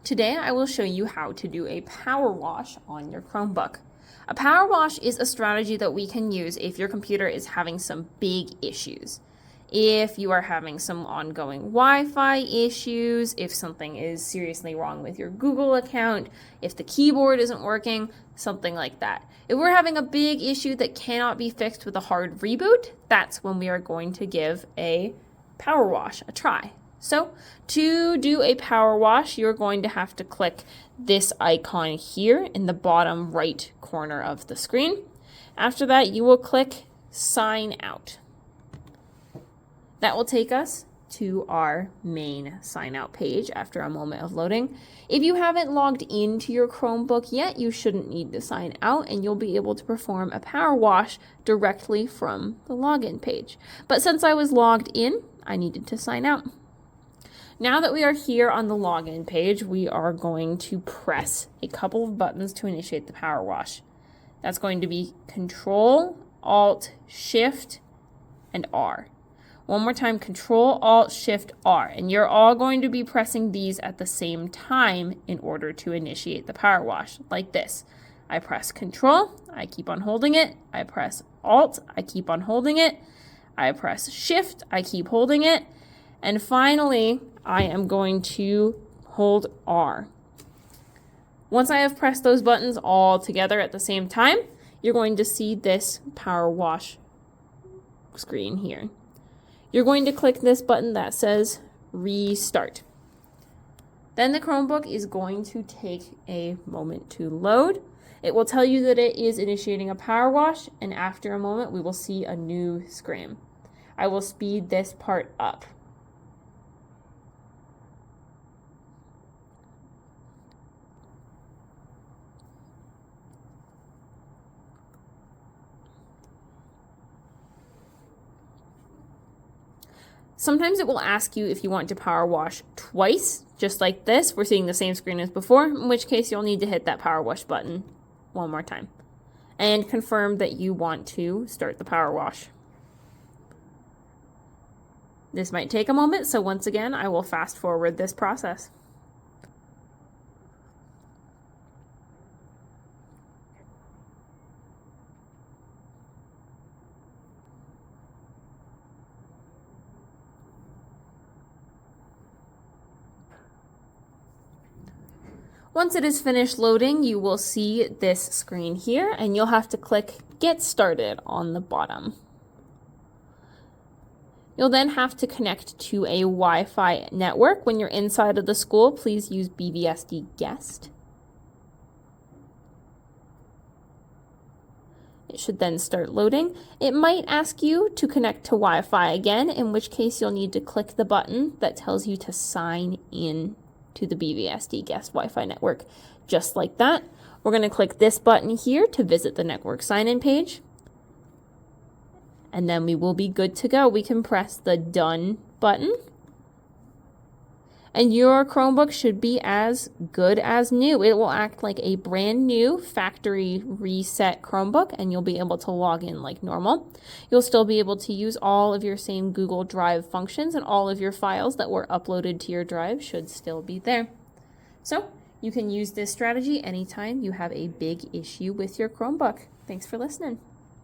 Today I will show you how to do a power wash on your Chromebook. A power wash is a strategy that we can use if your computer is having some big issues. If you are having some ongoing Wi-Fi issues, if something is seriously wrong with your Google account, if the keyboard isn't working, something like that. If we're having a big issue that cannot be fixed with a hard reboot, that's when we are going to give a power wash a try. So to do a power wash, you're going to have to click this icon here in the bottom right corner of the screen. After that, you will click sign out. That will take us to our main sign out page after a moment of loading. If you haven't logged into your Chromebook yet, you shouldn't need to sign out and you'll be able to perform a power wash directly from the login page. But since I was logged in, I needed to sign out. Now that we are here on the login page, we are going to press a couple of buttons to initiate the power wash. That's going to be Control, Alt, Shift, and R. One more time, Control, Alt, Shift, R. And you're all going to be pressing these at the same time in order to initiate the power wash, like this. I press Control, I keep on holding it. I press Alt, I keep on holding it. I press Shift, I keep holding it. And finally, I am going to hold R. Once I have pressed those buttons all together at the same time, you're going to see this power wash screen here. You're going to click this button that says Restart. Then the Chromebook is going to take a moment to load. It will tell you that it is initiating a power wash, and after a moment, we will see a new screen. I will speed this part up. Sometimes it will ask you if you want to power wash twice, just like this. We're seeing the same screen as before, in which case you'll need to hit that power wash button one more time and confirm that you want to start the power wash. This might take a moment, so once again, I will fast forward this process. Once it is finished loading, you will see this screen here, and you'll have to click Get Started on the bottom. You'll then have to connect to a Wi-Fi network. When you're inside of the school, please use BBSD Guest. It should then start loading. It might ask you to connect to Wi-Fi again, in which case you'll need to click the button that tells you to sign in to the BBSD Guest Wi-Fi network. Just like that, we're going to click this button here to visit the network sign-in page. And then we will be good to go. We can press the Done button. And your Chromebook should be as good as new. It will act like a brand new factory reset Chromebook, and you'll be able to log in like normal. You'll still be able to use all of your same Google Drive functions, and all of your files that were uploaded to your drive should still be there. So you can use this strategy anytime you have a big issue with your Chromebook. Thanks for listening.